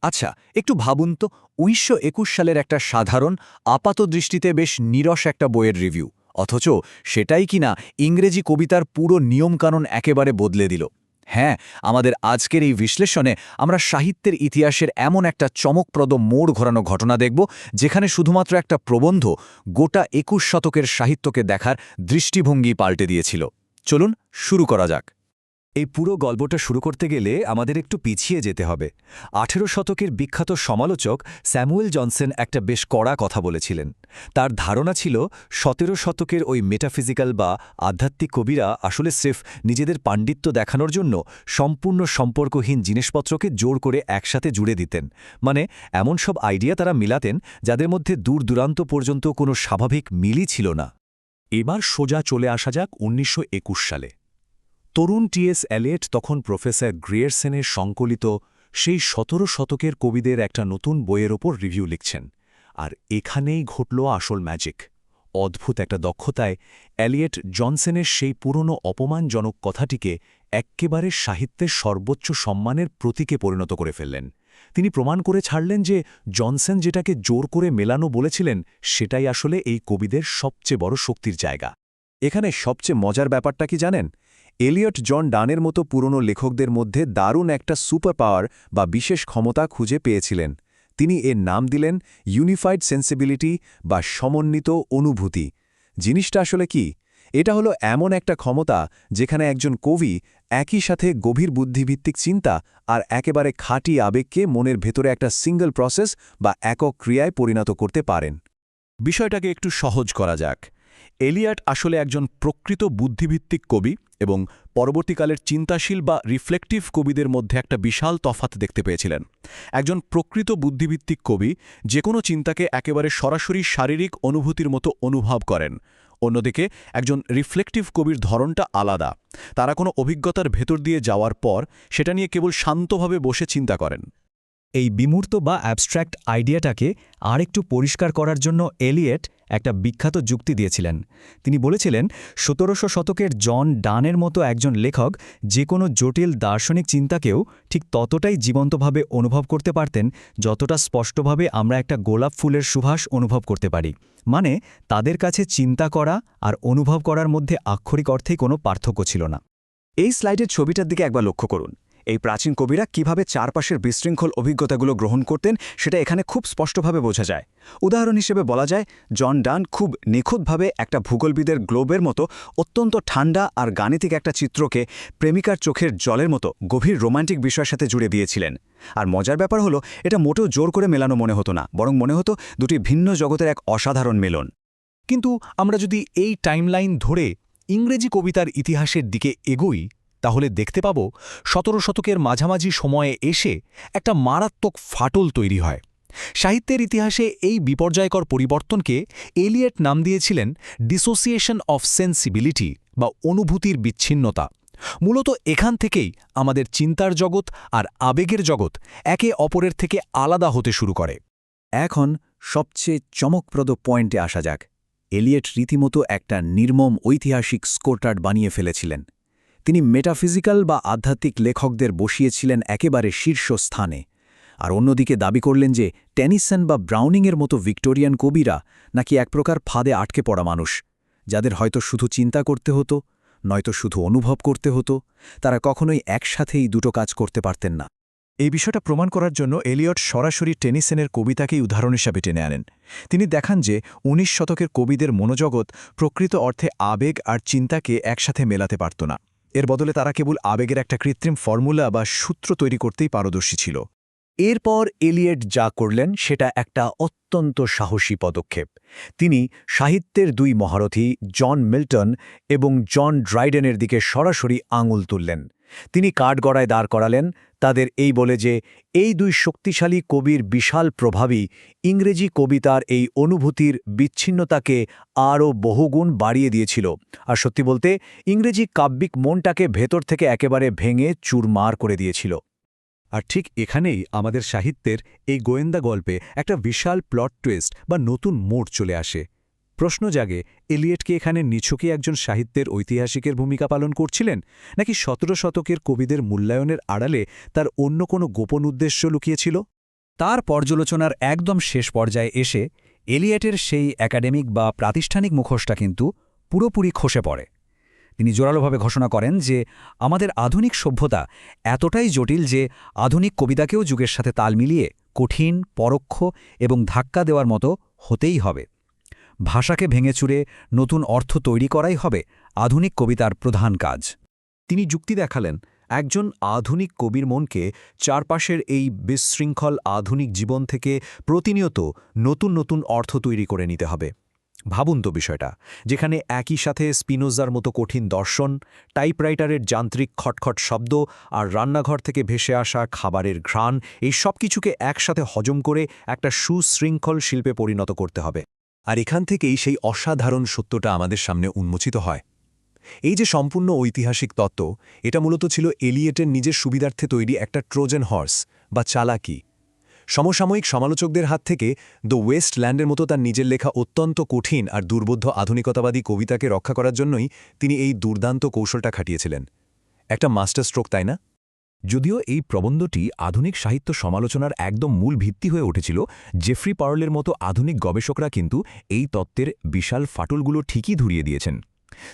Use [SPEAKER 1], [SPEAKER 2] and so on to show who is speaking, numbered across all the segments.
[SPEAKER 1] আচ্ছা, একটু ভাবুন তো ১৯২১ সালের একটা সাধারণ আপাতদৃষ্টিতে বেশ নিরস একটা বইয়ের রিভিউ, অথচ সেটাই কিনা ইংরেজি কবিতার পুরো নিয়মকানুন একেবারে বদলে দিল। হ্যাঁ, আমাদের আজকের এই বিশ্লেষণে আমরা সাহিত্যের ইতিহাসের এমন একটা চমকপ্রদ মোড় ঘোরানো ঘটনা দেখব, যেখানে শুধুমাত্র একটা প্রবন্ধ গোটা ২১ শতকের সাহিত্যকে দেখার দৃষ্টিভঙ্গি পাল্টে দিয়েছিল। চলুন শুরু করা যাক।
[SPEAKER 2] এই পুরো গল্পটা শুরু করতে গেলে আমাদের একটু পিছিয়ে যেতে হবে। ১৮ শতকের বিখ্যাত সমালোচক স্যামুয়েল জনসন একটা বেশ কড়া কথা বলেছিলেন। তার ধারণা ছিল ১৭ শতকের ওই মেটাফিজিক্যাল বা আধ্যাত্মিক কবিরা আসলে স্রেফ নিজেদের পাণ্ডিত্য দেখানোর জন্য সম্পূর্ণ সম্পর্কহীন জিনিসপত্রকে জোর করে একসাথে জুড়ে দিতেন। মানে এমন সব আইডিয়া তারা মিলাতেন যাদের মধ্যে দূর দূরান্ত পর্যন্ত কোনো স্বাভাবিক মিলই ছিল না।
[SPEAKER 3] এবার সোজা চলে আসা যাক ১৯২১ সালে। তরুণ টি.এস. এলিয়ট তখন প্রফেসর গ্রিয়ারসনের সংকলিত সেই ১৭ শতকের কবিদের একটা নতুন বইয়ের ওপর রিভিউ লিখছেন। আর এখানেই ঘটল আসল ম্যাজিক। অদ্ভুত একটা দক্ষতায় এলিয়ট জনসনের সেই পুরনো অপমানজনক কথাটিকে এক্কেবারে সাহিত্যের সর্বোচ্চ সম্মানের প্রতীকে পরিণত করে ফেললেন। তিনি প্রমাণ করে ছাড়লেন যে জনসন যেটাকে জোর করে মেলানো বলেছিলেন, সেটাই আসলে এই কবিদের সবচেয়ে বড় শক্তির জায়গা।
[SPEAKER 2] এখানে সবচেয়ে মজার ব্যাপারটা কি জানেন? এলিয়ট জন ডানের মতো পুরনো লেখকদের মধ্যে দারুণ একটা সুপার পাওয়ার বা বিশেষ ক্ষমতা খুঁজে পেয়েছিলেন। তিনি এর নাম দিলেন ইউনিফাইড সেন্সিবিলিটি বা সমন্বিত অনুভূতি। জিনিসটা আসলে কি? এটা হলো এমন একটা ক্ষমতা যেখানে একজন কবি একই সাথে গভীর বুদ্ধিভিত্তিক চিন্তা আর একেবারে খাঁটি আবেগকে মনের ভেতরে একটা সিঙ্গল প্রসেস বা একক ক্রিয়ায় পরিণত করতে পারেন।
[SPEAKER 3] বিষয়টাকে একটু সহজ করা যাক। এলিয়ট আসলে একজন প্রকৃত বুদ্ধিভিত্তিক কবি এবং পরবর্তীকালের চিন্তাশীল বা রিফ্লেকটিভ কবিদের মধ্যে একটা বিশাল তফাৎ দেখতে পেয়েছিলেন। একজন প্রকৃত বুদ্ধিভিত্তিক কবি যে কোনো চিন্তাকে একেবারে সরাসরি শারীরিক অনুভূতির মতো অনুভব করেন। অন্যদিকে একজন রিফ্লেকটিভ কবির ধরনটা আলাদা। তারা কোনো অভিজ্ঞতার ভেতর দিয়ে যাওয়ার পর সেটা নিয়ে কেবল শান্তভাবে বসে চিন্তা করেন।
[SPEAKER 4] এই বিমূর্ত বা অ্যাবস্ট্র্যাক্ট আইডিয়াটাকে আরেকটু পরিষ্কার করার জন্য এলিয়ট একটা বিখ্যাত যুক্তি দিয়েছিলেন। তিনি বলেছিলেন ১৭০০ শতকের জন ডানের মতো একজন লেখক যে কোনো জটিল দার্শনিক চিন্তাকেও ঠিক ততটাই জীবন্তভাবে অনুভব করতে পারতেন যতটা স্পষ্টভাবে আমরা একটা গোলাপ ফুলের সুবাস অনুভব করতে পারি। মানে তাদের কাছে চিন্তা করা আর অনুভব করার মধ্যে আক্ষরিক অর্থেই কোনো পার্থক্য ছিল না।
[SPEAKER 2] এই স্লাইডের ছবিটার দিকে একবার লক্ষ্য করুন। এই প্রাচীন কবিরা কিভাবে চারপাশের বিশৃঙ্খল অভিজ্ঞতাগুলো গ্রহণ করতেন সেটা এখানে খুব স্পষ্টভাবে বোঝা যায়। উদাহরণ হিসেবে বলা যায়, জন ডান খুব নিখুঁতভাবে একটা ভূগোলবিদের গ্লোবের মতো অত্যন্ত ঠান্ডা আর গাণিতিক একটা চিত্রকে প্রেমিকার চোখের জলের মতো গভীর রোমান্টিক বিষয়ের সাথে জুড়ে দিয়েছিলেন। আর মজার ব্যাপার হলো, এটা মোটেও জোর করে মেলানো মনে হতো না, বরং মনে হতো দুটি ভিন্ন জগতের এক অসাধারণ মেলন।
[SPEAKER 3] কিন্তু আমরা যদি এই টাইমলাইন ধরে ইংরেজি কবিতার ইতিহাসের দিকে এগোই, তাহলে দেখতে পাব ১৭ শতকের মাঝামাঝি সময়ে এসে একটা মারাত্মক ফাটল তৈরি হয়। সাহিত্যের ইতিহাসে এই বিপর্যয়কর পরিবর্তনকে এলিয়ট নাম দিয়েছিলেন ডিসোসিয়েশন অফ সেন্সিবিলিটি বা অনুভূতির বিচ্ছিন্নতা। মূলত এখান থেকেই আমাদের চিন্তার জগৎ আর আবেগের জগৎ একে অপরের থেকে আলাদা হতে শুরু করে।
[SPEAKER 2] এখন সবচেয়ে চমকপ্রদ পয়েন্টে আসা যাক। এলিয়ট রীতিমতো একটা নির্মম ঐতিহাসিক স্কোরকার্ড বানিয়ে ফেলেছিলেন। তিনি মেটাফিজিক্যাল বা আধ্যাত্মিক লেখকদের বসিয়েছিলেন একেবারে শীর্ষস্থানে, আর অন্যদিকে দাবি করলেন যে টেনিসন বা ব্রাউনিংয়ের মতো ভিক্টোরিয়ান কবিরা নাকি এক প্রকার ফাঁদে আটকে পড়া মানুষ, যাদের হয়তো শুধু চিন্তা করতে হতো, নয়তো শুধু অনুভব করতে হতো। তারা কখনোই একসাথেই দুটো কাজ করতে পারতেন না।
[SPEAKER 3] এই বিষয়টা প্রমাণ করার জন্য এলিয়ট সরাসরি টেনিসনের কবিতাকেই উদাহরণ হিসাবে টেনে আনেন। তিনি দেখান যে ১৯ শতকের কবিদের মনোজগৎ প্রকৃত অর্থে আবেগ আর চিন্তাকে একসাথে মেলাতে পারত না। এর বদলে তারা কেবল আবেগের একটা কৃত্রিম ফর্মুলা বা সূত্র তৈরি করতেই পারদর্শী ছিল।
[SPEAKER 1] এরপর এলিয়ট যা করলেন সেটা একটা অত্যন্ত সাহসী পদক্ষেপ। তিনি সাহিত্যের দুই মহারথী জন মিল্টন এবং জন ড্রাইডেনের দিকে সরাসরি আঙুল তুললেন। তিনি কাঠগড়ায় দাঁড় করালেন, তাদের এই বলে যে এই দুই শক্তিশালী কবির বিশাল প্রভাবই ইংরেজি কবিতার এই অনুভূতির বিচ্ছিন্নতাকে আরও বহুগুণ বাড়িয়ে দিয়েছিল। আর সত্যি বলতে ইংরেজি কাব্যিক মনটাকে ভেতর থেকে একেবারে ভেঙে চুরমার করে দিয়েছিল।
[SPEAKER 3] আর ঠিক এখানেই আমাদের সাহিত্যের এই গোয়েন্দা গল্পে একটা বিশাল প্লট টুইস্ট বা নতুন মোড় চলে আসে। প্রশ্ন জাগে, এলিয়টকে এখানে নিছকই একজন সাহিত্যের ঐতিহাসিকের ভূমিকা পালন করছিলেন, নাকি ১৭ শতকের কবিদের মূল্যায়নের আড়ালে তার অন্য কোনো গোপন উদ্দেশ্য লুকিয়েছিল?
[SPEAKER 2] তার পর্যালোচনার একদম শেষ পর্যায়ে এসে এলিয়েটের সেই একাডেমিক বা প্রাতিষ্ঠানিক মুখোশটা কিন্তু পুরোপুরি খসে পড়ে। তিনি জোরালোভাবে ঘোষণা করেন যে আমাদের আধুনিক সভ্যতা এতটাই জটিল যে আধুনিক কবিতাকেও যুগের সাথে তাল মিলিয়ে কঠিন, পরোক্ষ এবং ধাক্কা দেওয়ার মতো হতেই হবে। ভাষাকে ভেঙেচুরে নতুন অর্থ তৈরি করাই হবে আধুনিক কবিতার প্রধান কাজ।
[SPEAKER 3] তিনি যুক্তি দেখালেন, একজন আধুনিক কবির মনকে চারপাশের এই বিশৃঙ্খল আধুনিক জীবন থেকে প্রতিনিয়ত নতুন নতুন অর্থ তৈরি করে নিতে হবে। ভাবুন তো বিষয়টা, যেখানে একই সাথে স্পিনোজার মতো কঠিন দর্শন, টাইপরাইটারের যান্ত্রিক খটখট শব্দ আর রান্নাঘর থেকে ভেসে আসা খাবারের ঘ্রাণ, এই সব কিছুকে একসাথে হজম করে একটা সুশৃঙ্খল শিল্পে পরিণত করতে হবে। আর এখান থেকেই সেই অসাধারণ সত্যটা আমাদের সামনে উন্মোচিত হয়। এই যে সম্পূর্ণ ঐতিহাসিক তত্ত্ব, এটা মূলত ছিল এলিয়েটের নিজের সুবিধার্থে তৈরি একটা ট্রোজান হর্স বা চালাকি। সমসাময়িক সমালোচকদের হাত থেকে দ্য ওয়েস্ট ল্যান্ডের মতো তার নিজের লেখা অত্যন্ত কঠিন আর দুর্বোধ্য আধুনিকতাবাদী কবিতাকে রক্ষা করার জন্যই তিনি এই দুর্দান্ত কৌশলটা খাটিয়েছিলেন। একটা মাস্টার স্ট্রোক, তাই না? যদিও এই প্রবন্ধটি আধুনিক সাহিত্য সমালোচনার একদম মূল ভিত্তি হয়ে উঠেছিল, জেফ্রি পার্লের মতো আধুনিক গবেষকরা কিন্তু এই তত্ত্বের বিশাল ফাটলগুলো ঠিকই ধরিয়ে দিয়েছেন।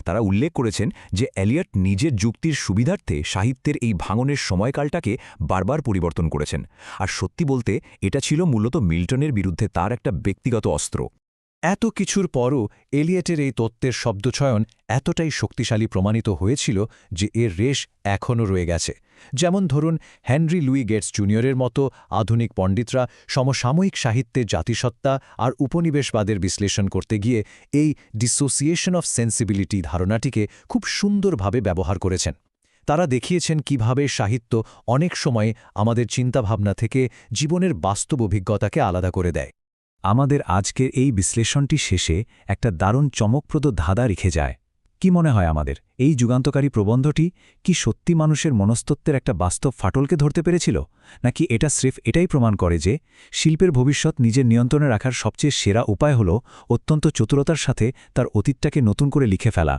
[SPEAKER 3] তারা উল্লেখ করেছেন যে এলিয়ট নিজের যুক্তির সুবিধার্থে সাহিত্যের এই ভাঙনের সময়কালটাকে বারবার পরিবর্তন করেছেন। আর সত্যি বলতে এটা ছিল মূলত মিল্টনের বিরুদ্ধে তার একটা ব্যক্তিগত অস্ত্র। এত কিছুর পরও এলিয়েটের এই তত্ত্বের শব্দচয়ন এতটাই শক্তিশালী প্রমাণিত হয়েছিল যে এর রেশ এখনও রয়ে গেছে। যেমন ধরুন, হেনরি লুই গেটস জুনিয়রের মতো আধুনিক পণ্ডিতরা সমসাময়িক সাহিত্যে জাতিসত্তা আর উপনিবেশবাদের বিশ্লেষণ করতে গিয়ে এই ডিসোসিয়েশন অফ সেন্সিবিলিটি ধারণাটিকে খুব সুন্দরভাবে ব্যবহার করেছেন। তারা দেখিয়েছেন কিভাবে সাহিত্য অনেক সময় আমাদের চিন্তাভাবনা থেকে জীবনের বাস্তব অভিজ্ঞতাকে আলাদা করে দেয়।
[SPEAKER 2] আমাদের আজকের এই বিশ্লেষণটি শেষে একটা দারুণ চমকপ্রদ ধাঁধা রেখে যায়। কি মনে হয় আমাদের, এই যুগান্তকারী প্রবন্ধটি কি সত্যি মানুষের মনস্তত্ত্বের একটা বাস্তব ফাটলকে ধরতে পেরেছিল, নাকি এটা স্রেফ এটাই প্রমাণ করে যে শিল্পের ভবিষ্যৎ নিজের নিয়ন্ত্রণে রাখার সবচেয়ে সেরা উপায় হল অত্যন্ত চতুরতার সাথে তার অতীতটাকে নতুন করে লিখে ফেলা?